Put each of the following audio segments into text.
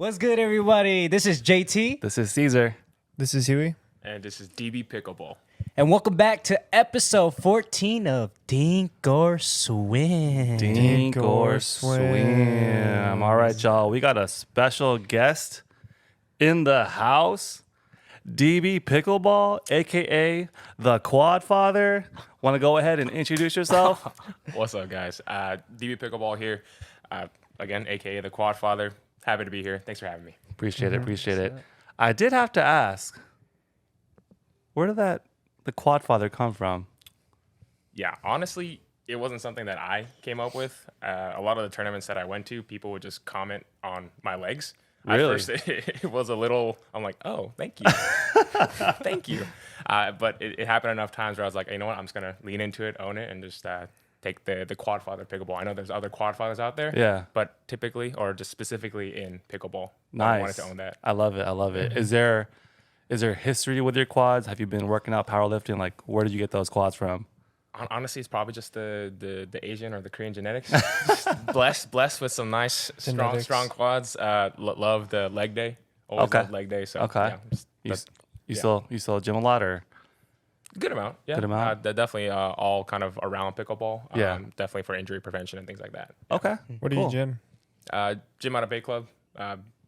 What's good, everybody? This is JT, This is Cesar. This is Huey. And this is DB Pickleball. and welcome back to episode 14 of Dink or Swim. Dink or or swim. All right, y'all. We got a special guest in the house. DB Pickleball, a.k.a. the Quadfather. Want to go ahead and introduce yourself? What's up, guys? DB Pickleball here. Again, aka the Quadfather. Happy to be here. Thanks for having me. Appreciate it. I did have to ask, where did the Quadfather come from? Yeah, honestly, it wasn't something that I came up with. A lot of the tournaments that I went to, people would just comment on my legs. Really? At first, it was a little, I'm like, oh, thank you. Thank you. But it happened enough times where I was like, you know what, I'm just going to lean into it, own it, and just take the Quadfather pickleball. I know there's other Quadfathers out there. Yeah. But typically, or just specifically in pickleball, Nice. I wanted to own that. I love it. Is there history with your quads? Have you been working out powerlifting? Like, where did you get those quads from? Honestly, it's probably just the Asian or the Korean genetics. blessed with some nice, strong quads. Love the leg day. Always Okay. loved leg day. So Okay. yeah, You still gym a lot, or? good amount. Yeah, Good amount? They're definitely all kind of around pickleball. Yeah. Definitely for injury prevention and things like that. Okay. What do cool. you gym? Gym out of Bay Club.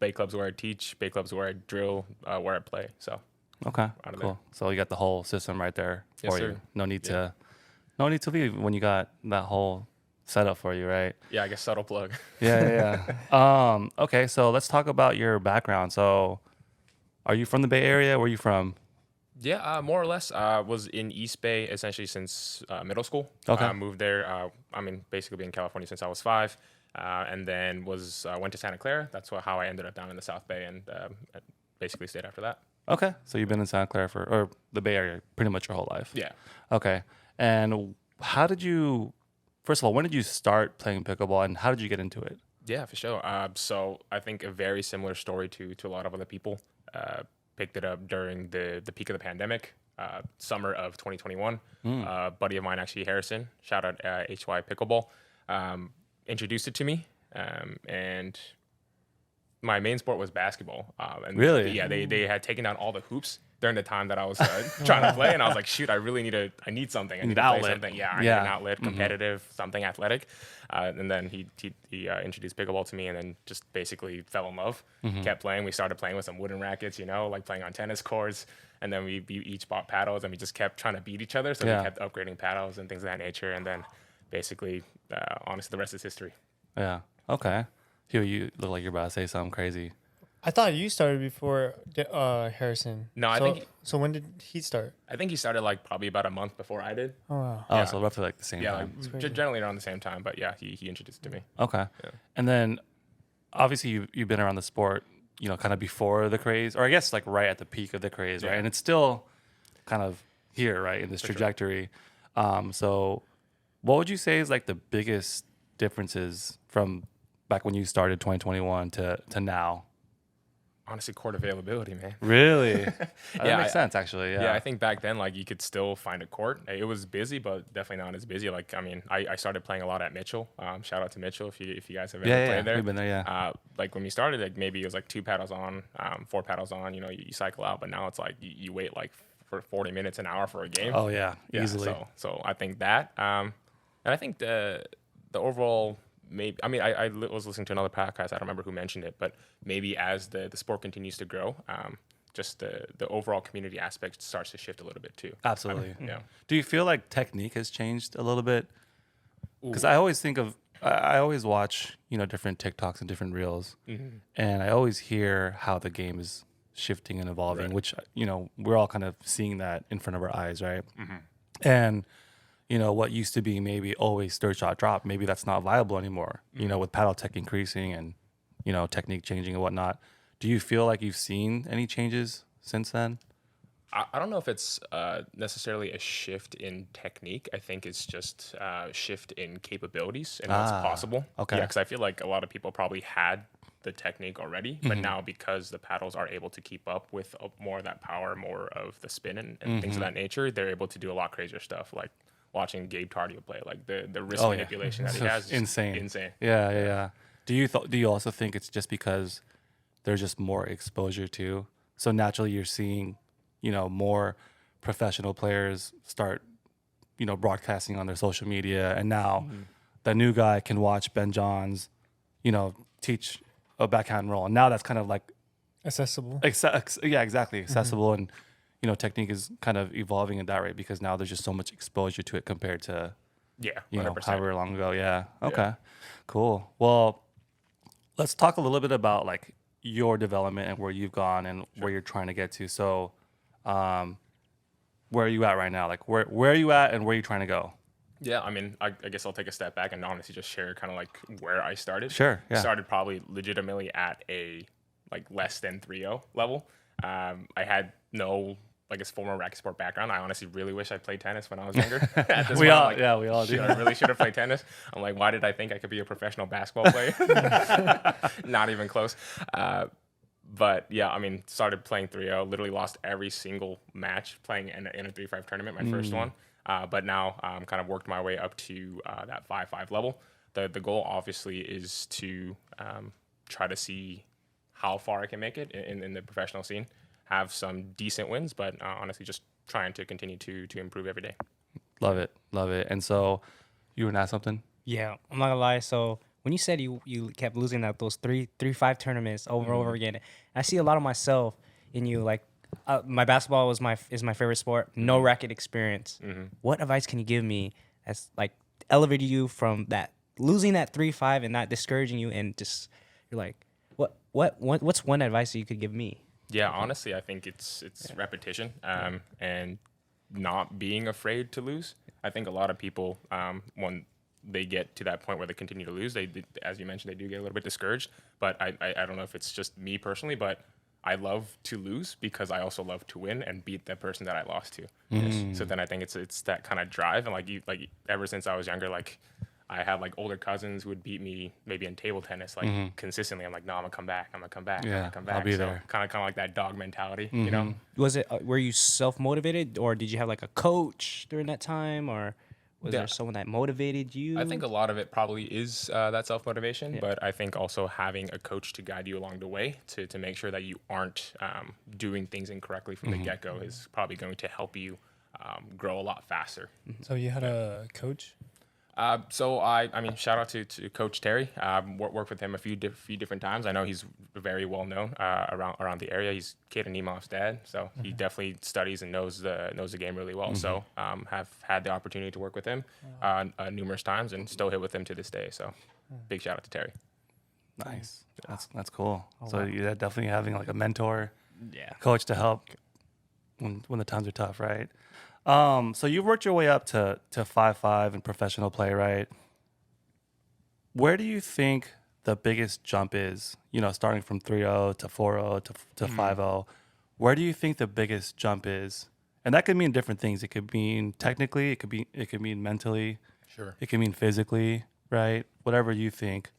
Bay Club's where I teach. Bay Club's where I drill. Where I play. So Okay. Out of Cool. there. So you got the whole system right there Yes, for sir. you. No need to leave when you got that whole setup for you, right? yeah, I guess subtle plug. Yeah. Okay. So let's talk about your background. So, are you from the Bay Area? Where are you from? Yeah, more or less. Was in East Bay essentially since middle school. Okay. Moved there. Basically been in California since I was 5, and then went to Santa Clara. That's how I ended up down in the South Bay, and basically stayed after that. Okay. So you've been in Santa Clara or the Bay Area pretty much your whole life. Yeah. Okay. And how did you? First of all, when did you start playing pickleball, and how did you get into it? Yeah, for sure. So I think a very similar story to a lot of other people. Picked it up during the peak of the pandemic, summer of 2021. Buddy of mine, actually Harrison, shout out HY Pickleball, introduced it to me, and my main sport was basketball. And Really? Yeah, they had taken down all the hoops during the time that I was trying to play, and I was like, shoot, I need something. I need to play outlet. something. Yeah, I need Yeah. an outlet, competitive, something athletic. And then he introduced pickleball to me, and then just basically fell in love. Kept playing. We started playing with some wooden rackets, like playing on tennis courts. And then we each bought paddles, and we just kept trying to beat each other. So Yeah. we kept upgrading paddles and things of that nature. And then basically, honestly, the rest is history. Yeah. Okay. Huey, you look like you're about to say something crazy. I thought you started before Harrison. No, I think- So when did he start? I think he started like probably about a month before I did. Oh wow. Oh, Yeah. so roughly like the same Yeah, time. like, generally around the same time. But yeah, he introduced it to me. Okay. Yeah. And then obviously you've been around the sport, kind of before the craze, or I guess like right at the peak of the craze, right? Yeah. And it's still kind of here, right, in this trajectory. So what would you say is like the biggest differences from back when you started 2021 to now? Honestly, court availability, man. Really? That Yeah, makes sense, actually. Yeah, I think back then, like, you could still find a court. It was busy, but definitely not as busy. Like, I started playing a lot at Mitchell. Shout out to Mitchell if you guys have ever played there. We've been there, yeah. Like, when we started, like, maybe it was like 2 paddles on, 4 paddles on. You cycle out, but now it's like you wait like for 40 minutes, an hour for a game. Oh yeah, easily. So I think that, and I think the overall. Maybe I was listening to another podcast. I don't remember who mentioned it, but maybe as the sport continues to grow, just the overall community aspect starts to shift a little bit too. Absolutely. Yeah. Do you feel like technique has changed a little bit? Because I always think of, I always watch, different TikToks and different reels, and I always hear how the game is shifting and evolving, Right. which, we're all kind of seeing that in front of our eyes, right? And, what used to be maybe always third shot drop, maybe that's not viable anymore, with paddle tech increasing and, technique changing and whatnot. Do you feel like you've seen any changes since then? I don't know if it's necessarily a shift in technique. I think it's just a shift in capabilities and what's possible. okay. Yeah, because I feel like a lot of people probably had the technique already, but now because the paddles are able to keep up with more of that power, more of the spin and things of that nature, they're able to do a lot crazier stuff, like watching Gabe Tardio play, like the wrist manipulation that he has is insane. insane. Yeah. Do you also think it's just because there's just more exposure to. So naturally you're seeing, more professional players start, broadcasting on their social media. And now the new guy can watch Ben Johns, teach a backhand roll. And now that's kind of like Accessible. yeah, exactly. Accessible. And, technique is kind of evolving in that rate because now there's just so much exposure to it compared to, Yeah, you know, 100%. however long ago. Yeah. Okay. Cool. Well, let's talk a little bit about like your development and where you've gone and where you're trying to get to. So, where are you at right now? Like where are you at and where are you trying to go? Yeah, I mean, I guess I'll take a step back and honestly just share kind of like where I started. Sure. Yeah. Started probably legitimately at a like less than 3.0 level. I had no, I guess, former racket sport background. I honestly really wish I played tennis when I was younger. At this we point, all, I'm like, yeah, we all do. shit, I really should have played tennis. I'm like, why did I think I could be a professional basketball player? Not even close. But yeah, I mean, started playing 3.0, literally lost every single match playing in a 3.5 tournament, my first one. But now kind of worked my way up to that 5.5 level. The goal obviously is to try to see how far I can make it in the professional scene, have some decent wins, but honestly just trying to continue to improve every day. Love it. Love it. And so you were not something? Yeah, I'm not gonna lie. So when you said you kept losing at those 3-5 tournaments over and over again, I see a lot of myself in you. Like my basketball is my favorite sport. No racket experience. What advice can you give me as like elevated you from that losing that 3-5 and not discouraging you and just you're like what's one advice that you could give me? Yeah, honestly, I think it's repetition and not being afraid to lose. I think a lot of people, when they get to that point where they continue to lose, they as you mentioned, they do get a little bit discouraged. But I don't know if it's just me personally, but I love to lose because I also love to win and beat the person that I lost to. So then I think it's that kind of drive. And like ever since I was younger, like I had like older cousins who would beat me maybe in table tennis like consistently. I'm like, no, I'm gonna come back. I'm gonna Yeah, come back. I'll be so there. Kind of like that dog mentality, you know? Was it were you self-motivated or did you have like a coach during that time or was Yeah. there someone that motivated you? I think a lot of it probably is that self-motivation, but I think also having a coach to guide you along the way to make sure that you aren't doing things incorrectly from the get-go is probably going to help you grow a lot faster. So you had a coach? So I mean, shout out to Coach Terry. Worked with him a few different times. I know he's very well known around the area. He's Kate and Nemov's dad, so he definitely studies and knows the game really well. So have had the opportunity to work with him numerous times and still hit with him to this day. So big shout out to Terry. Nice. That's cool. So you're definitely having like a mentor, yeah. coach to help when the times are tough, right? So you've worked your way up to 5.5 in professional play, right? Where do you think the biggest jump is? You know, starting from 3.0 to 4.0 to 5.0. Where do you think the biggest jump is? And that could mean different things. It could mean technically. It could mean mentally. Sure. It could mean physically, right? Whatever you think.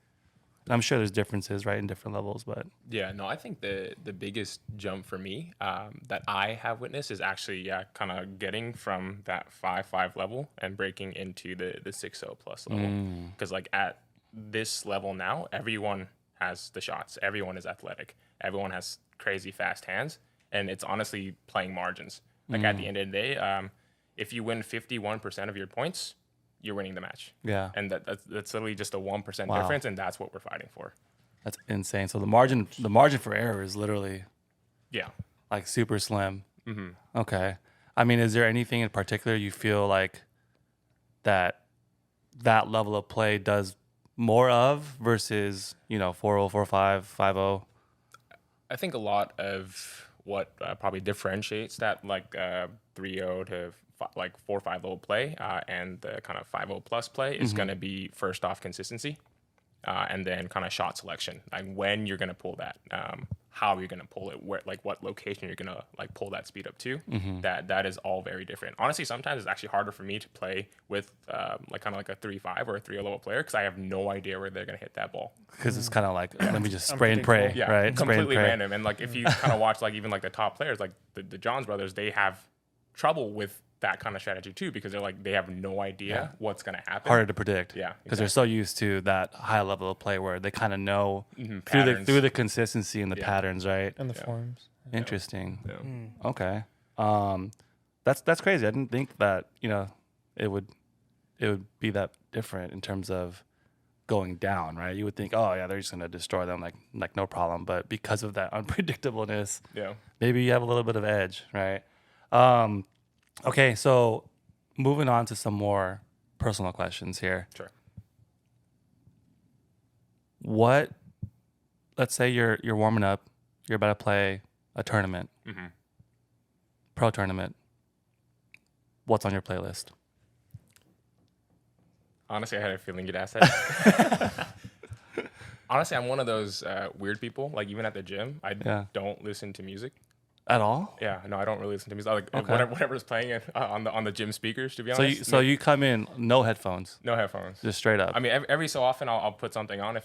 I'm sure there's differences, right, in different levels, but Yeah, no, I think the biggest jump for me that I have witnessed is actually kind of getting from that 5.5 level and breaking into the 6.0 plus level. Because like at this level now, everyone has the shots, everyone is athletic, everyone has crazy fast hands, and it's honestly playing margins. Like at the end of the day, if you win 51% of your points, you're winning the match. yeah, And that's literally just a 1% Wow. difference, and that's what we're fighting for. that's insane. So the margin for error is literally Yeah. like super slim. Okay. I mean, is there anything in particular you feel like that level of play does more of versus, 4.0, 4.5, 5.0? I think a lot of what probably differentiates that like 3.0 to like 4.5 level play and the kind of 5.0 plus play is going to be first off consistency and then kind of shot selection, like when you're going to pull that, how you're going to pull it, where like what location you're going to like pull that speed up to. That is all very different. Honestly, sometimes it's actually harder for me to play with like kind of like a 3.5 or a 3.0 level player because I have no idea where they're going to hit that ball. Because it's kind of like, let me just spray and pray, Yeah, right? Spray and completely pray. random. And like if you kind of watch like even like the top players, like the Johns brothers, they have trouble with that kind of strategy too, because they're like, they have no idea what's going to happen. Harder to predict. Yeah, because they're so used to that high level of play where they kind of know through the consistency and the patterns, right? And the forms. Interesting. Yeah. Okay. That's crazy. I didn't think that, it would be that different in terms of going down, right? You would think, oh yeah, they're just gonna destroy them, like no problem. But because of that unpredictableness, maybe you have a little bit of edge, right? Okay, so moving on to some more personal questions here. Sure. Let's say you're warming up, you're about to play a tournament, pro tournament. What's on your playlist? Honestly, I had a feeling you'd ask that. Honestly, I'm one of those weird people. Like, even at the gym, I don't listen to music at all. Yeah, no, I don't really listen to music. Like whatever's playing on the gym speakers. To be honest. So you come in no headphones. No headphones. Just straight up. I mean, every so often I'll put something on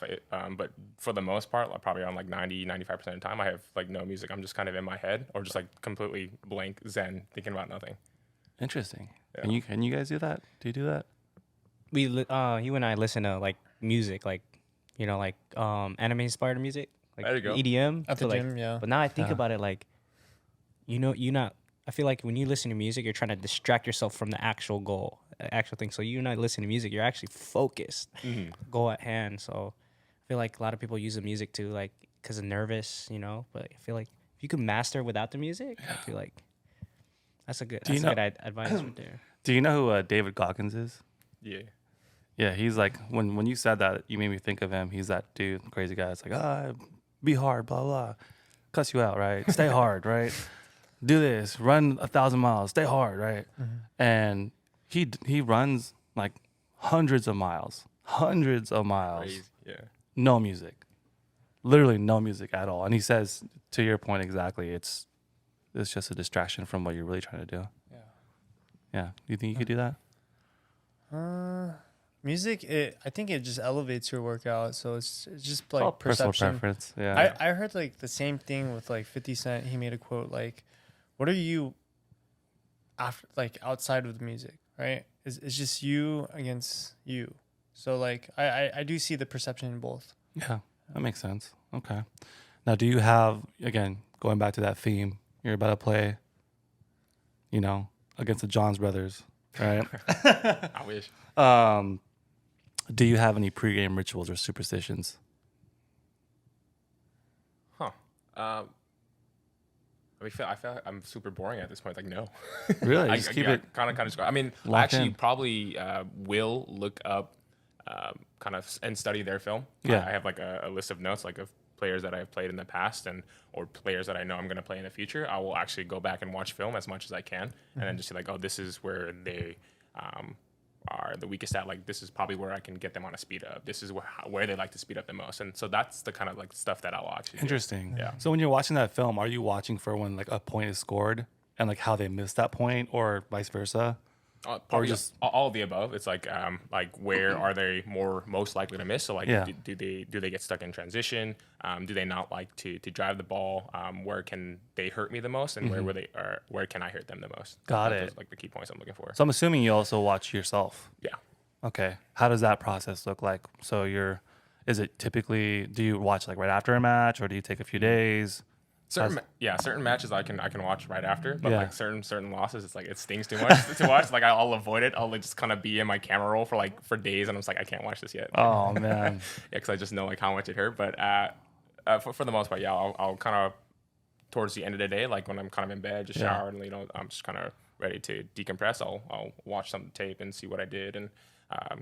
but for the most part, like probably on like 95% of the time, I have like no music. I'm just kind of in my head or just like completely blank zen, thinking about nothing. Interesting. Yeah. Can you guys do that? Do you do that? You and I listen to like music, like anime inspired music, like there you go. EDM At the gym, yeah. But now I think about it, like I feel like when you listen to music, you're trying to distract yourself from the actual goal, actual thing. So you're not listening to music, you're actually focused, goal at hand. So I feel like a lot of people use the music to like because they're nervous, But I feel like if you could master without the music, I feel like that's a good advice right there. Do you know who David Goggins is? Yeah. Yeah, he's like when you said that, you made me think of him. He's that dude, crazy guy. It's like, be hard, blah blah, cuss you out, right? Stay hard, right? Do this, run 1,000 miles, stay hard, right? And he runs like hundreds of miles, Crazy. Yeah. no music, literally no music at all. And he says, to your point exactly, it's just a distraction from what you're really trying to do. Yeah. You think you could do that? Music, I think it just elevates your workout. So it's just like all personal perception. preference. Yeah. I heard like the same thing with like 50 Cent. He made a quote like, "What are you after like outside of the music, right? It's just you against you." So like I do see the perception in both. Yeah, that makes sense. Okay. Now, do you have, again, going back to that theme, you're about to play, against the Johns brothers, right? I wish. Do you have any pregame rituals or superstitions? Huh. I feel like I'm super boring at this point. Like, no. Really? I Just keep it kind of. I mean, I locked actually in. probably will look up kind of and study their film. Yeah. I have like a list of notes, like of players that I've played in the past or players that I know I'm going to play in the future. I will actually go back and watch film as much as I can, and then just see like, oh, this is where they are the weakest at. Like, this is probably where I can get them on a speed up. This is where they like to speed up the most. And so that's the kind of like stuff that I'll actually Interesting. do. Yeah. So when you're watching that film, are you watching for when like a point is scored and like how they missed that point or vice versa? Probably just all of the above. It's like where are they most likely to miss? So like, do they get stuck in transition? Do they not like to drive the ball? Where can they hurt me the most, and where can I hurt them the most? Got Those it. are like the key points I'm looking for. So I'm assuming you also watch yourself. Yeah. Okay. How does that process look like? So is it typically, do you watch like right after a match or do you take a few days? Certain matches I can watch right after, but Yeah. like certain losses, it's like it stings too much to watch. Like I'll avoid it. I'll like just kind of be in my camera roll for days, and I'm just like, I can't watch this yet. Oh man. Yeah, because I just know like how much it hurt. But for the most part, yeah, I'll kind of towards the end of the day, like when I'm kind of in bed, just shower, and I'm just kind of ready to decompress. I'll watch some tape and see what I did, and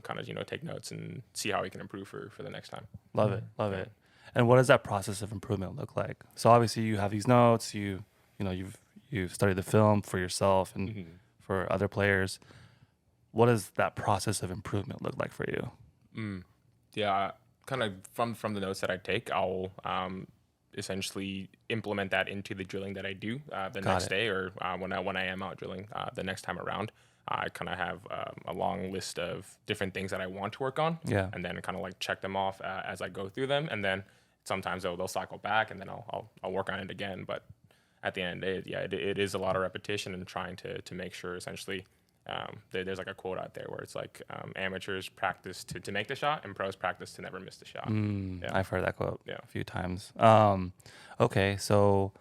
kind of take notes and see how I can improve for the next time. Love it. And what does that process of improvement look like? So obviously you have these notes, you've studied the film for yourself and for other players. What does that process of improvement look like for you? Yeah, kind of from the notes that I take, I'll essentially implement that into the drilling that I do the next day, or when I am out drilling the next time around. I kind of have a long list of different things that I want to work on, and then kind of like check them off as I go through them, and then sometimes they'll cycle back, and then I'll work on it again. But at the end of the day, it is a lot of repetition and trying to make sure essentially there's like a quote out there where it's like amateurs practice to make the shot and pros practice to never miss the shot. I've heard that quote Yeah. a few times. Okay, so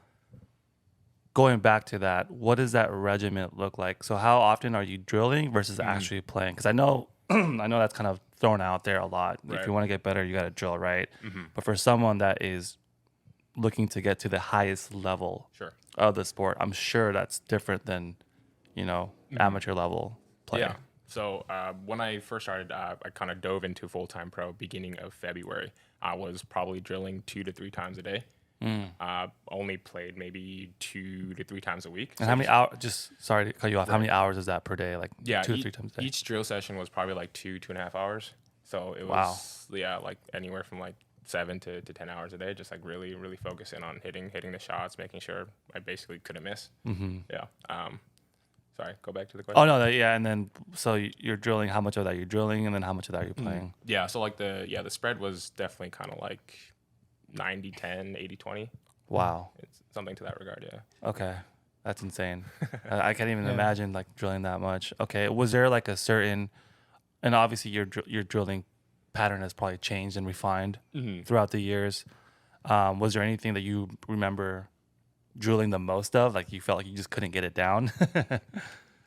going back to that, what does that regiment look like? So how often are you drilling versus actually playing? Because I know I know that's kind of thrown out there a lot. Right. If you want to get better, you got to drill, right? But for someone that is looking to get to the highest level Sure. of the sport, I'm sure that's different than, amateur level play. Yeah. So when I first started, I kind of dove into full-time pro beginning of February. I was probably drilling 2 to 3 times a day. Only played maybe 2 to 3 times a week. And how many hours, just sorry to cut you off, how many hours is that per day? Like 2 or 3 times a day? Each drill session was probably like 2.5 hours. So it was, like anywhere from like 7 to 10 hours a day, just like really, really focusing on hitting the shots, making sure I basically couldn't miss. Yeah. Sorry, go back to the question. Oh, no, and then, so you're drilling, how much of that you're drilling, and then how much of that you're playing? Yeah, so like the spread was definitely kind of like 90-10, 80-20. Wow. It's something to that regard, yeah. Okay. That's insane. I can't even imagine like drilling that much. Okay. Was there like a certain, and obviously your drilling pattern has probably changed and refined throughout the years. Was there anything that you remember drilling the most of? Like you felt like you just couldn't get it down?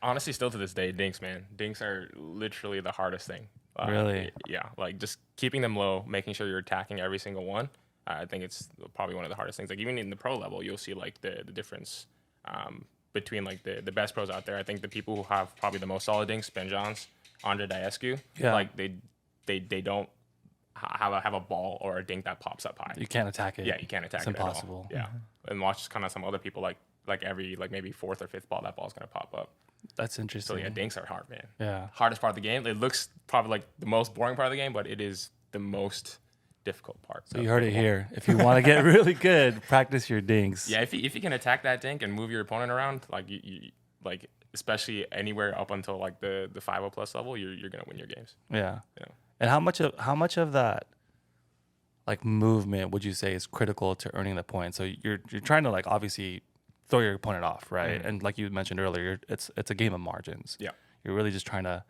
Honestly, still to this day, dinks, man. Dinks are literally the hardest thing. Really? Yeah. Like just keeping them low, making sure you're attacking every single one. I think it's probably one of the hardest things. Like even in the pro level, you'll see like the difference between like the best pros out there. I think the people who have probably the most solid dinks, Ben Johns, Andre Diescu, like they don't have a ball or a dink that pops up high. You can't attack it. Yeah, you can't attack it. It's impossible. At all. Yeah, and watch kind of some other people like every like maybe 4th or 5th ball that ball's gonna pop up. That's interesting. So yeah, dinks are hard, man. Yeah. Hardest part of the game. It looks probably like the most boring part of the game, but it is the most difficult part. So you heard it here. If you want to get really good, practice your dinks. Yeah, if you can attack that dink and move your opponent around, like you like especially anywhere up until like the 5-0 plus level, you're gonna win your games. Yeah. Yeah. And how much of that like movement would you say is critical to earning the point? So you're trying to like obviously throw your opponent off, right? And like you mentioned earlier, it's a game of margins. Yeah. You're really just trying to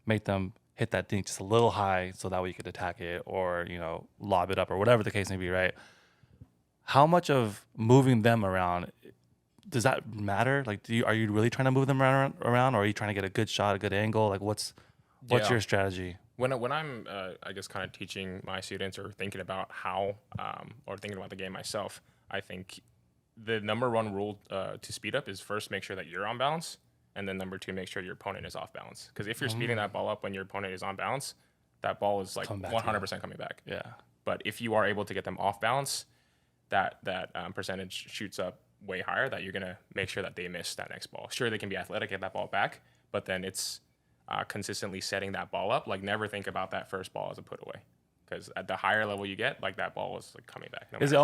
make them hit that dink just a little high so that way you could attack it or, lob it up or whatever the case may be, right? How much of moving them around, does that matter? Like, are you really trying to move them around or are you trying to get a good shot, a good angle? Like what's your strategy? When I'm I guess kind of teaching my students or thinking about how or thinking about the game myself, I think the number one rule to speed up is first make sure that you're on balance. And then number 2, make sure your opponent is off balance. Because if you're speeding that ball up when your opponent is on balance, that ball is like 100% coming back. Yeah. But if you are able to get them off balance, that percentage shoots up way higher. That you're gonna make sure that they miss that next ball. Sure, they can be athletic, get that ball back, but then it's consistently setting that ball up. Like never think about that first ball as a put away. Because at the higher level you get, like that ball is like coming back. Is it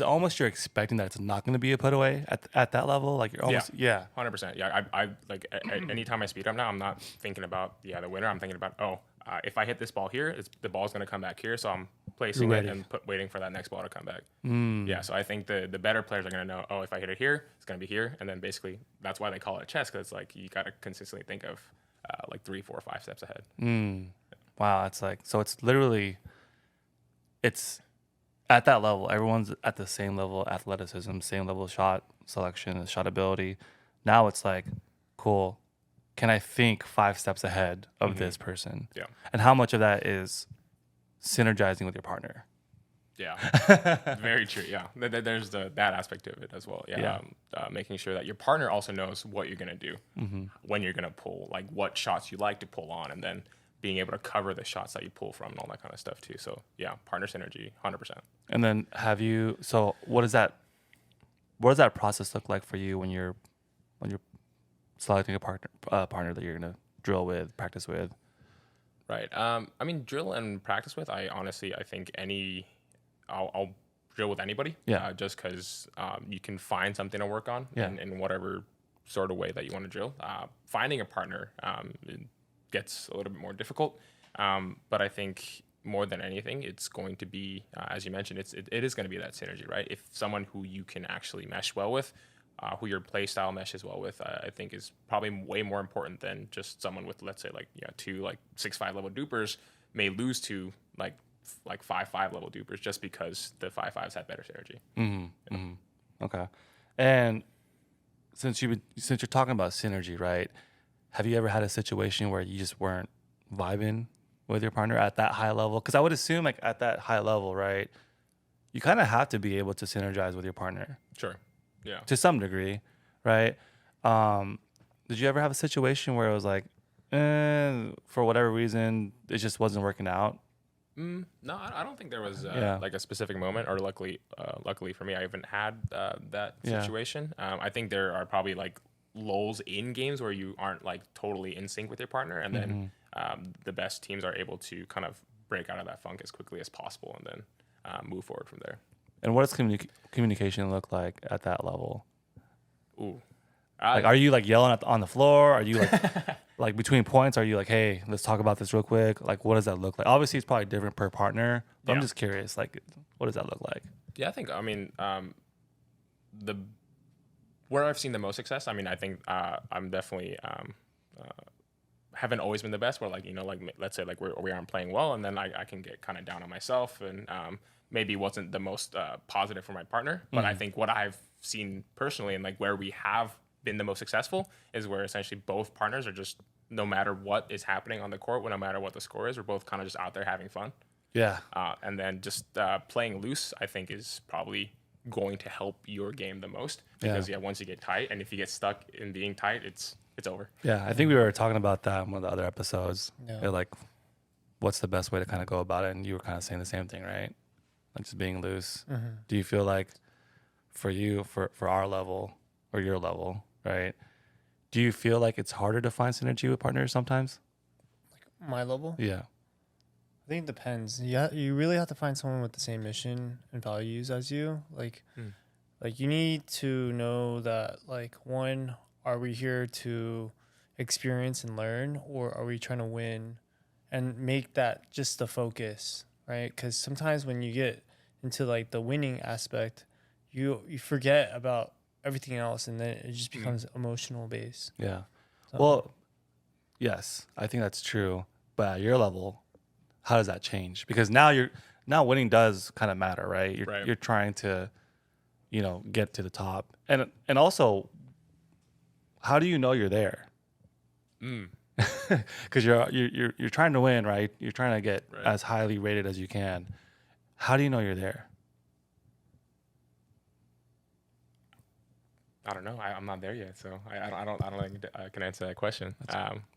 almost you're expecting that it's not going to be a put away at that level? Like you're almost 100%. Yeah, I like anytime I speed up now, I'm not thinking about the winner. I'm thinking about if I hit this ball here, the ball's going to come back here, so I'm placing it and waiting for that next ball to come back. Yeah, so I think the better players are going to know, if I hit it here, it's going to be here, and then basically that's why they call it chess, because it's like you got to consistently think of like 3, 4, 5 steps ahead. Wow, it's like so it's literally it's. At that level, everyone's at the same level of athleticism, same level of shot selection and shot ability. Now it's like, cool, can I think 5 steps ahead of this person? Yeah. And how much of that is synergizing with your partner? Yeah, very true. Yeah, there's that aspect of it as well. Yeah, making sure that your partner also knows what you're gonna do when you're gonna pull, like what shots you like to pull on, and then being able to cover the shots that you pull from and all that kind of stuff too. So yeah, partner synergy, 100%. And then what does that process look like for you when you're selecting a partner that you're gonna drill with, practice with? Right. I mean, drill and practice with, I think I'll drill with anybody. Yeah. Just because you can find something to work on in whatever sort of way that you want to drill. Finding a partner, it gets a little bit more difficult. But I think more than anything, it's going to be, as you mentioned, it is going to be that synergy, right? If someone who you can actually mesh well with, who your play style meshes well with, I think is probably way more important than just someone with, let's say, like, two like 6'5" level dupers may lose to like 5'5" level dupers just because the 5'5s have better synergy. Okay. And since you're talking about synergy, right? Have you ever had a situation where you just weren't vibing with your partner at that high level? Because I would assume, like, at that high level, right, you kind of have to be able to synergize with your partner. Sure. Yeah. To some degree, right? Did you ever have a situation where it was like, for whatever reason, it just wasn't working out? No, I don't think there was Yeah. like a specific moment, or luckily for me, I haven't had that Yeah. situation. I think there are probably like lulls in games where you aren't like totally in sync with your partner, and then the best teams are able to kind of break out of that funk as quickly as possible, and then move forward from there. And what does communication look like at that level? Ooh, Like, are you like yelling on the floor? Are you like, like between points? Are you like, hey, let's talk about this real quick? Like, what does that look like? Obviously, it's probably different per partner, but I'm Yeah. just curious. Like, what does that look like? Yeah, I mean, the where I've seen the most success, I mean, I think I'm definitely haven't always been the best. Where like, like, let's say like we aren't playing well, and then I can get kind of down on myself, and maybe wasn't the most positive for my partner. But I think what I've seen personally, and like where we have been the most successful, is where essentially both partners are just, no matter what is happening on the court, no matter what the score is, we're both kind of just out there having fun. Yeah. And then just playing loose, I think, is probably going to help your game the most, because once you get tight, and if you get stuck in being tight, it's over. Yeah. I think we were talking about that in one of the other episodes. Yeah. They're like, what's the best way to kind of go about it? And you were kind of saying the same thing, right? Like, just being loose. Do you feel like for you, for our level or your level, right? Do you feel like it's harder to find synergy with partners sometimes? My level? Yeah. I think it depends. Yeah, you really have to find someone with the same mission and values as you. Like you need to know that, like, one, are we here to experience and learn, or are we trying to win, and make that just the focus, right? Because sometimes when you get into like the winning aspect, you forget about everything else, and then it just becomes emotional based. Yeah. So, Well, yes, I think that's true. But at your level, how does that change? Because now winning does kind of matter, right? You're trying to, get to the top, and also, how do you know you're there? Because you're trying to win, right? You're trying to get as highly rated as you can. How do you know you're there? I don't know. I'm not there yet, so I don't think I can answer that question.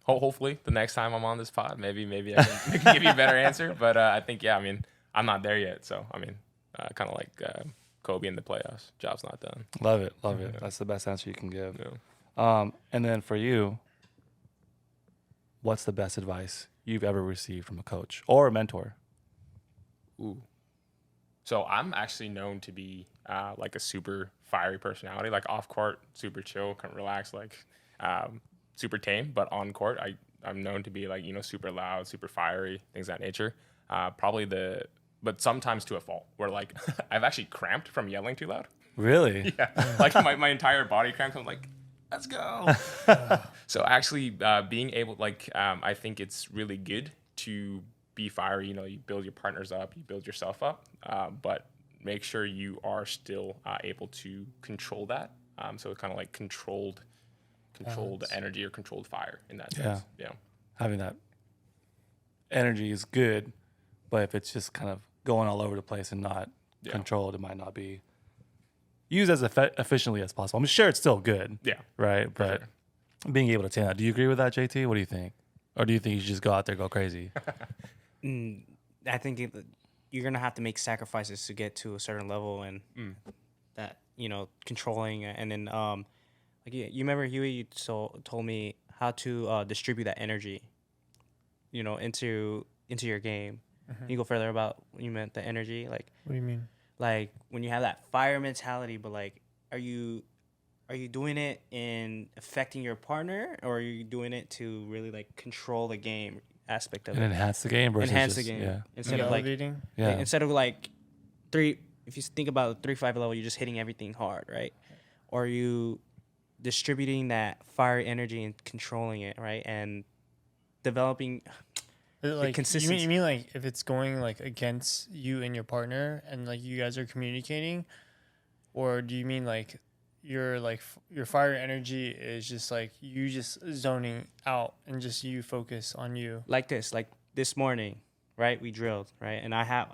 Hopefully, the next time I'm on this pod, maybe I can give you a better answer. But I think, I mean, I'm not there yet. So I mean, kind of like Kobe in the playoffs. Job's not done. Love it. That's the best answer you can give. Yeah. And then for you, what's the best advice you've ever received from a coach or a mentor? Ooh. So I'm actually known to be like a super fiery personality, like off court, super chill, kind of relaxed, like super tame. But on court, I'm known to be like, super loud, super fiery, things of that nature. But sometimes to a fault where like I've actually cramped from yelling too loud. Really? Yeah. Like my entire body cramps. I'm like, let's go. So actually being able, like, I think it's really good to be fiery. You build your partners up, you build yourself up, but make sure you are still able to control that. So it's kind of like controlled energy or controlled fire in that sense. Yeah. Having that energy is good, but if it's just kind of going all over the place and not controlled, it might not be used as efficiently as possible. I'm sure it's still good. Yeah. Right. But being able to take that. Do you agree with that, JT? What do you think? Or do you think you should just go out there, go crazy? I think you're gonna have to make sacrifices to get to a certain level, and that controlling, and then like you remember Huey, you told me how to distribute that energy, into your game. Can you go further about what you meant the energy? Like, what do you mean? Like when you have that fire mentality, but like, are you doing it in affecting your partner, or are you doing it to really like control the game? aspect of And it. enhance the game versus Enhance the just- game Yeah. instead of like Elevating. Yeah. instead of like three. If you think about the 3-5 level, you're just hitting everything hard, right? Or you distributing that fire energy and controlling it, right? And developing Like consistency. you mean like if it's going like against you and your partner and like you guys are communicating, or do you mean like your your fire energy is just like you just zoning out and just you focus on you? like this morning, right? We drilled, right? And I have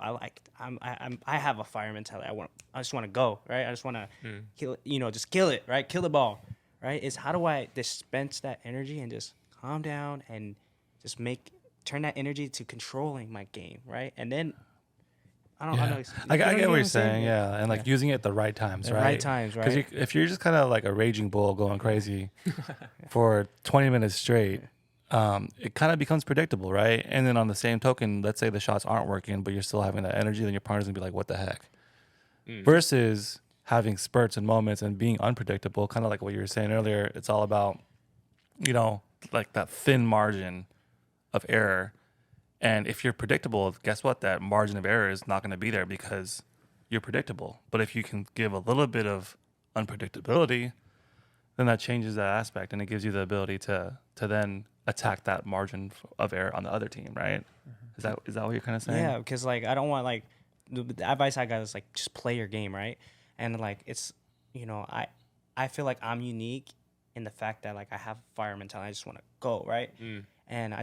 a fire mentality. I just want to go, right? I just want to kill, just kill it, right? Kill the ball, right? Is how do I dispense that energy and just calm down and just turn that energy to controlling my game, right? And then I don't know. I get what you're I'm saying, yeah, and like using it at the right times, The right? right times, right? Because if you're just kind of like a raging bull going crazy for 20 minutes straight, it kind of becomes predictable, right? And then on the same token, let's say the shots aren't working, but you're still having that energy, then your partner's gonna be like, "What the heck?" Versus having spurts and moments and being unpredictable, kind of like what you were saying earlier. It's all about, like that thin margin of error. And if you're predictable, guess what? That margin of error is not going to be there because you're predictable. But if you can give a little bit of unpredictability, then that changes that aspect and it gives you the ability to then attack that margin of error on the other team, right? Is that what you're kind of saying? Yeah, because like I don't want like the advice I got is like just play your game, right? And like it's I feel like I'm unique in the fact that like I have fire mentality. I just want to go, right? And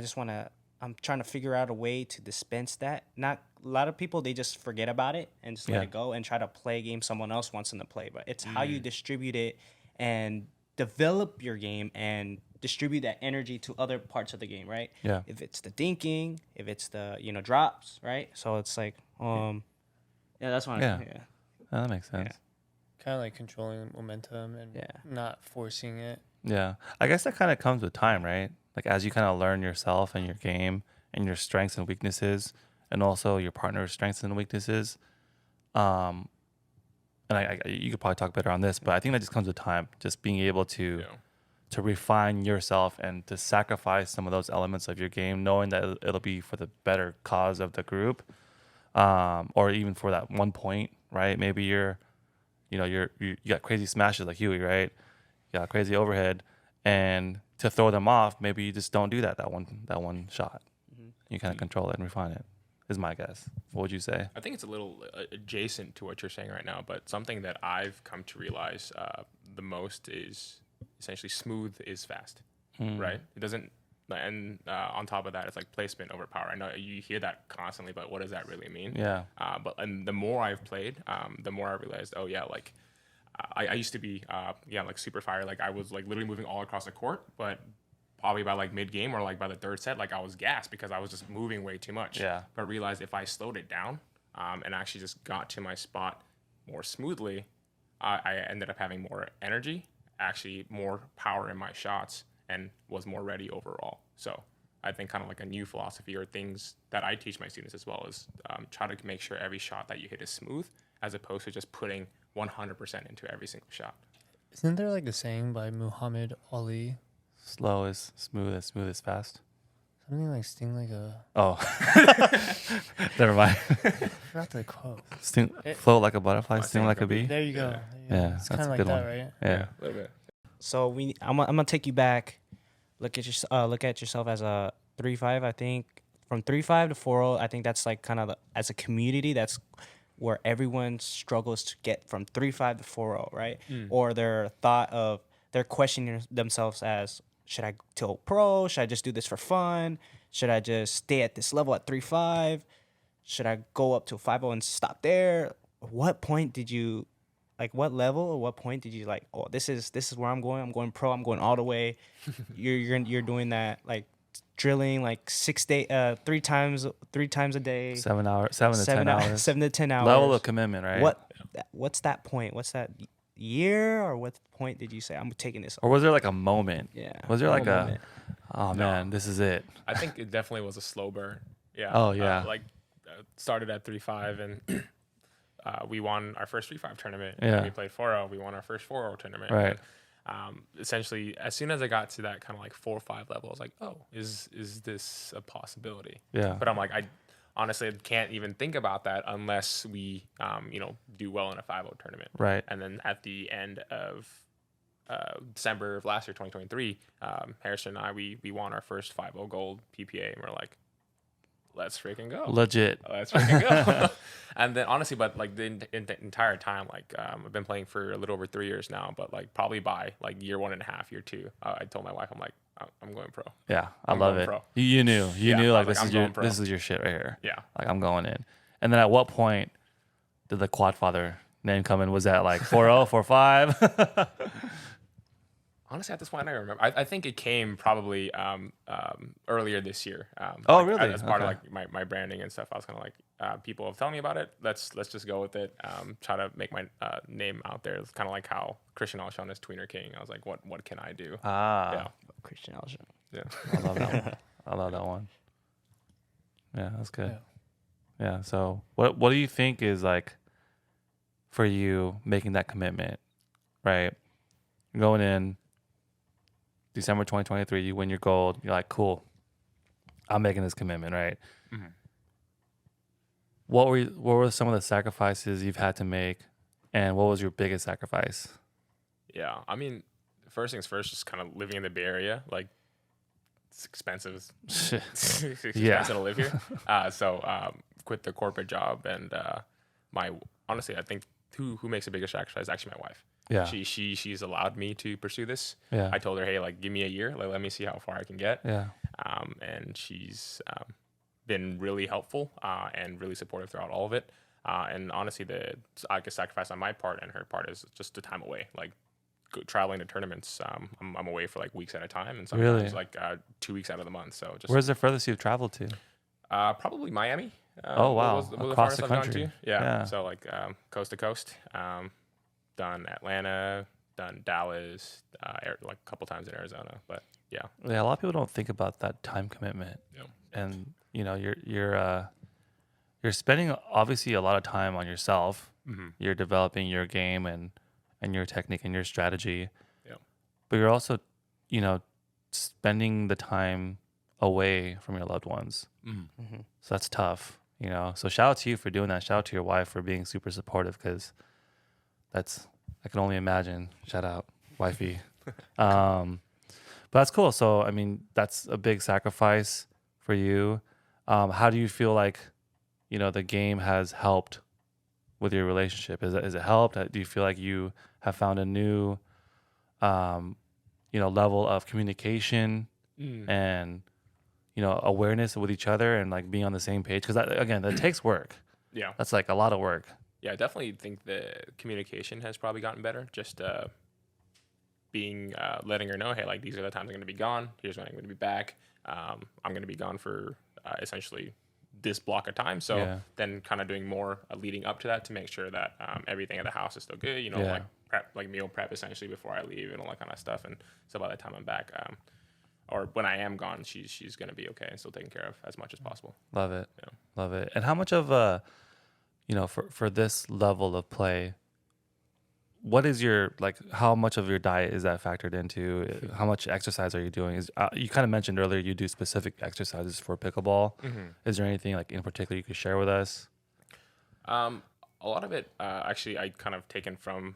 I'm trying to figure out a way to dispense that. Not a lot of people, they just forget about it and just let it go and try to play a game someone else wants them to play. But it's how you distribute it and develop your game and distribute that energy to other parts of the game, right? Yeah. If it's the dinking, if it's the drops, right? So it's like that's what Yeah. Oh, that makes sense. Kind of like controlling momentum and not forcing it. Yeah. I guess that kind of comes with time, right? Like as you kind of learn yourself and your game and your strengths and weaknesses and also your partner's strengths and weaknesses. And you could probably talk better on this, but I think that just comes with time, just being able to refine yourself and to sacrifice some of those elements of your game, knowing that it'll be for the better cause of the group, or even for that 1 point, right? Maybe you got crazy smashes like Huey, right? You got crazy overhead, and to throw them off, maybe you just don't do that one shot. You kind of control it and refine it, is my guess. What would you say? I think it's a little adjacent to what you're saying right now, but something that I've come to realize the most is essentially smooth is fast, right? It doesn't, and on top of that, it's like placement over power. I know you hear that constantly, but what does that really mean? Yeah. And the more I've played, the more I realized, like I used to be, like super fire. Like I was like literally moving all across the court, but probably by like mid game or like by the third set, like I was gassed because I was just moving way too much. Yeah. But realized if I slowed it down, and actually just got to my spot more smoothly, I ended up having more energy, actually more power in my shots, and was more ready overall. So I think kind of like a new philosophy or things that I teach my students as well is try to make sure every shot that you hit is smooth, as opposed to just putting 100% into every single shot. Isn't there like a saying by Muhammad Ali? Slow is smooth is fast. Something like sting like a... Oh. Never mind. I forgot the quote. Float like a butterfly, sting like a bee. There you go. Yeah, It's that's kind a of like good that, one. right? Yeah. A little bit. So I'm gonna take you back. Look at yourself as a 3-5. I think from 3-5 to 4-0. I think that's like kind of as a community. That's where everyone struggles to get from 3-5 to 4-0, right? Or they're questioning themselves as, should I go pro? Should I just do this for fun? Should I just stay at this level at 3-5? Should I go up to 5-0 and stop there? What point did you, like, what level or what point did you like? Oh, this is where I'm going. I'm going pro. I'm going all the way. You're doing that, like drilling like 3 times a day. 7 hours, 7 to 10 hours. 7 to 10 hours. Level of commitment, right? What's that point? What's that year, or what point did you say I'm taking this? Or was there like a moment? Yeah. Was there like moment. oh man, this is it? I think it definitely was a slow burn. Yeah. Oh, yeah. Started at 3-5 and we won our first 3-5 tournament. Yeah. And we played 4-0. We won our first 4-0 tournament. Right. Essentially, as soon as I got to that kind of like 4 or 5 level, I was like, oh, is this a possibility? Yeah. But I'm like, I honestly can't even think about that unless we, do well in a 5-0 tournament. Right. And then at the end of December of last year, 2023, Harrison and I, we won our first 5-0 gold PPA, and we're like, let's freaking go. Legit. Let's freaking go. And then honestly, but like the entire time, like I've been playing for a little over 3 years now, but like probably by like year 1.5, year 2, I told my wife, I'm like, I'm going pro. Yeah, I I'm love going it. pro. You knew Yeah, like I was like, I'm going pro. this is your shit right here. Yeah. Like I'm going in. And then at what point did the Quadfather name come in? Was that like 4-0, 4-5? Honestly, at this point, I don't remember. I think it came probably earlier this year. Oh, like, really? As part of Okay. like my branding and stuff. I was kind of like, people have told me about it. Let's just go with it. Try to make my name out there. It's kind of like how Christian Alshon is Tweener King. I was like, what can I do? Ah, Christian Alshon. Yeah. I love that one. I love that one. Yeah, that's good. Yeah. So what do you think is like for you making that commitment, right? Going in December 2023, you win your gold. You're like, cool. I'm making this commitment, right? Mm-hmm. What were some of the sacrifices you've had to make, and what was your biggest sacrifice? Yeah. I mean, first things first, just kind of living in the Bay Area. Like, it's expensive. It's expensive to live here. So quit the corporate job, and honestly, I think who makes the biggest sacrifice is actually my wife. Yeah. She's allowed me to pursue this. Yeah. I told her, hey, like give me a year, like let me see how far I can get. Yeah. And she's been really helpful and really supportive throughout all of it. And honestly, I guess sacrifice on my part and her part is just the time away. Like traveling to tournaments, I'm away for like weeks at a time, and sometimes Really? like 2 weeks out of the month. So just Where's the furthest you've traveled to? probably Miami. Oh, wow. Was the Across farthest the I've gone country. to. Yeah. Yeah. So like coast to coast. Done Atlanta, done Dallas, like a couple times in Arizona. But yeah. Yeah, a lot of people don't think about that time commitment. Yeah. And you know, you're spending obviously a lot of time on yourself. Mm-hmm. You're developing your game and your technique and your strategy. Yeah. But you're also, spending the time away from your loved ones. Mm-hmm. So that's tough, So shout out to you for doing that. Shout out to your wife for being super supportive, because I can only imagine. Shout out, wifey. But that's cool. So, I mean, that's a big sacrifice for you. How do you feel like, the game has helped with your relationship? Is it helped? Do you feel like you have found a new, level of communication and, awareness with each other and like being on the same page? Because again, that takes work. Yeah. That's like a lot of work. Yeah, I definitely think the communication has probably gotten better. Just letting her know, hey, like these are the times I'm going to be gone. Here's when I'm going to be back. I'm going to be gone for essentially this block of time. So then kind of doing more leading up to that to make sure that everything at the house is still good. Like prep, like meal prep essentially before I leave and all that kind of stuff. And so by the time I'm back, or when I am gone, she's going to be okay and still taken care of as much as possible. Love it. Yeah. Love it. And how much of for this level of play, what is how much of your diet is that factored into? How much exercise are you doing? You kind of mentioned earlier you do specific exercises for pickleball. Mm-hmm. Is there anything like in particular you could share with us? A lot of it, actually, I kind of taken from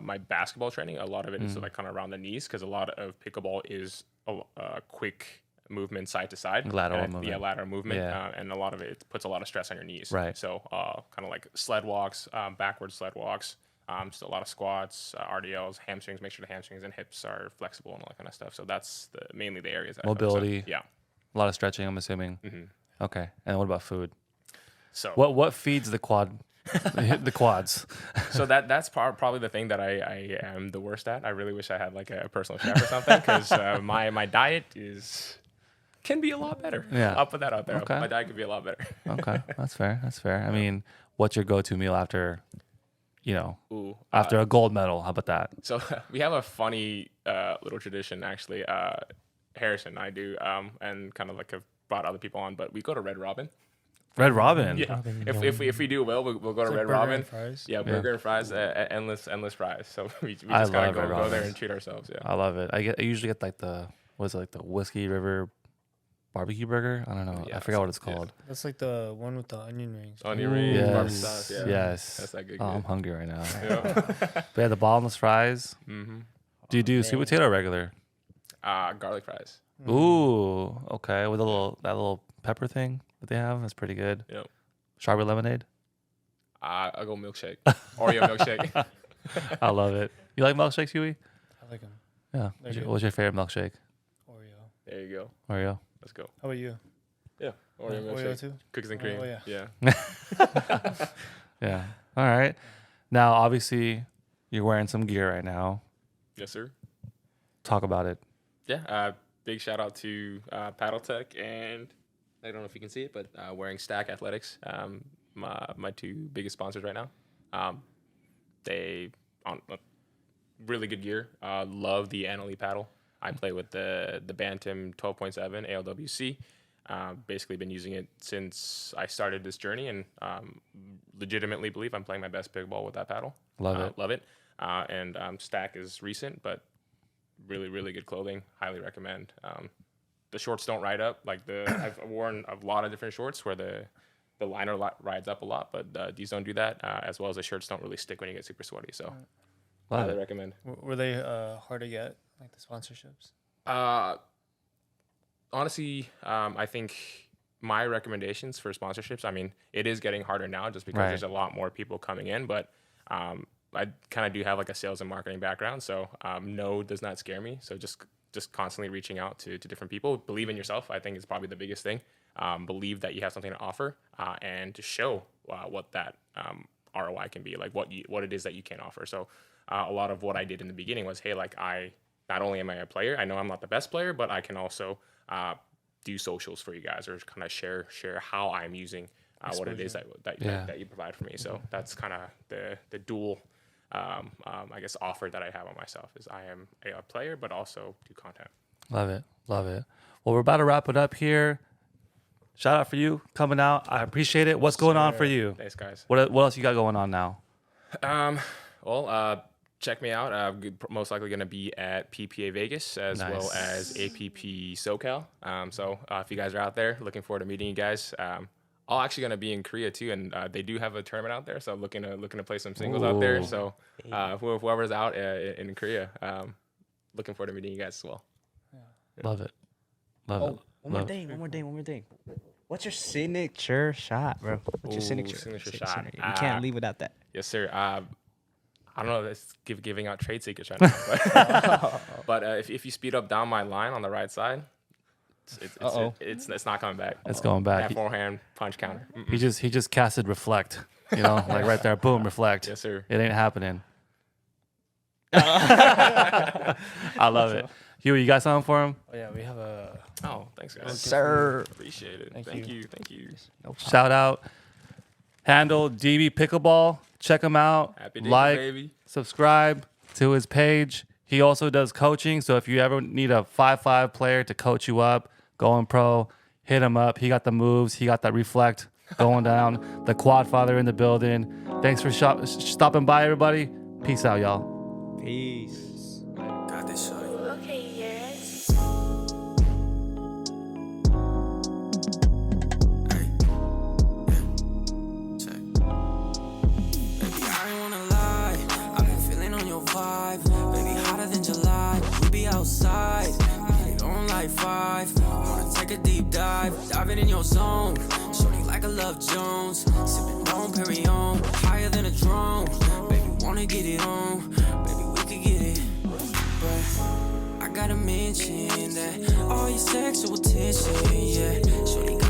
my basketball training. A lot of it is like kind of around the knees, because a lot of pickleball is a quick movement side to side. Lateral movement. Yeah, lateral movement. Yeah. And a lot of it puts a lot of stress on your knees. Right. So kind of like sled walks, backwards sled walks, just a lot of squats, RDLs, hamstrings, make sure the hamstrings and hips are flexible and all that kind of stuff. So that's mainly the areas that Mobility. I focus on. Yeah. A lot of stretching, I'm assuming. Mm-hmm. Okay. And what about food? So What feeds the the quads? So that's probably the thing that I am the worst at. I really wish I had like a personal chef or something, because my diet can be a lot better. Yeah. I'll put that out there. Okay. My diet could be a lot better. Okay. That's fair. That's fair. I mean, what's your go-to meal after, Ooh, after a gold medal? How about that? So we have a funny little tradition, actually. Harrison and I do, and kind of like have brought other people on, but we go to Red Robin. Red Robin. Yeah. If we do well, we'll go to It's like Red burger Robin. and fries. Yeah, burger and fries, endless fries. So we I just gotta love Red go there Robins. and treat ourselves. Yeah. I love it. I usually get like the Whiskey River barbecue burger. I don't know. Yeah, I forgot what it's yeah. called. That's like the one with the onion rings. Onion rings, Yes. barbecue sauce. Yeah. Yes. That's that good. Oh, I'm hungry right now. Yeah. But yeah, the bottomless fries. Mm-hmm. Do you do sweet potato or regular? Garlic fries. Ooh, okay. With that little pepper thing that they have, that's pretty good. Yep. Strawberry lemonade. I'll go milkshake. Oreo milkshake. I love it. You like milkshakes, Huey? I like them. Yeah. They're good. What's your favorite milkshake? Oreo. There you go. Oreo. Let's go. How about you? Yeah. Oreo Oreo milkshake. too? Cookies and cream. Oh, yeah. Yeah. Yeah. All right. Now, obviously, you're wearing some gear right now. Yes, sir. Talk about it. Yeah. Big shout out to Paddle Tech and I don't know if you can see it, but wearing Stack Athletics. My two biggest sponsors right now. They on really good gear. Love the Annalee paddle. I play with the Bantam 12.7 ALWC. Basically been using it since I started this journey, and legitimately believe I'm playing my best pickleball with that paddle. Love it. And Stack is recent, but really, really good clothing. Highly recommend. The shorts don't ride up. I've worn a lot of different shorts where the liner rides up a lot, but these don't do that. As well as the shirts don't really stick when you get super sweaty. So Love highly it. recommend. Were they hard to get, like the sponsorships? Honestly, I think my recommendations for sponsorships, I mean, it is getting harder now just because Right. there's a lot more people coming in, but I kind of do have like a sales and marketing background. So no does not scare me. So just constantly reaching out to different people. Believe in yourself, I think is probably the biggest thing. Believe that you have something to offer and to show what that ROI can be, like what it is that you can offer. So a lot of what I did in the beginning was, hey, like not only am I a player, I know I'm not the best player, but I can also do socials for you guys or kind of share how I'm using what it is that you provide for me. So that's kind of the dual, I guess, offer that I have on myself is I am a player, but also do content. Love it. Love it. Well, we're about to wrap it up here. Shout out for you coming out. I appreciate it. What's going on for you? Thanks, guys. What else you got going on now? Check me out. Most likely going to be at PPA Vegas as Nice. well as APP SoCal. So if you guys are out there, looking forward to meeting you guys. I'm actually going to be in Korea too, and they do have a tournament out there. So looking to play some singles out there. Ooh. So whoever's out in Korea, looking forward to meeting you guys as well. Love it. Love it. One more thing. What's your signature shot, bro? What's your signature shot? You can't leave without that. Yes, sir. I don't know. That's giving out trade secrets right now. But if you speed up down my line on the right side, it's not coming back. It's going back. That forehand punch counter. He just casted reflect. You know, like right there, boom, reflect. Yes, sir. It ain't happening. I love it. Huey, you got something for him? Oh yeah, we have a. Oh, thanks, guys. Sir. Appreciate it. Thank Thank you. you. Thank you. Shout out. Handle DB Pickleball. Check him out. Happy days, like, baby. subscribe to his page. He also does coaching. So if you ever need a 5'5" player to coach you up, going pro, hit him up. He got the moves. He got that reflect going down. The Quadfather in the building. Thanks for stopping by, everybody. Peace out, y'all. Peace. Got this shorty. Okay, yes. Hey, yeah, check. Baby, I ain't wanna lie. I've been feeling on your vibe. Baby, hotter than July. We be outside. We get on like 5. Wanna take a deep dive. Diving in your zone. Shorty like a Love Jones. Sipping on Perrier. Higher than a drone. Baby, wanna get it on. Baby, we could get it. But I gotta mention that all your sexual tension, yeah. Shorty got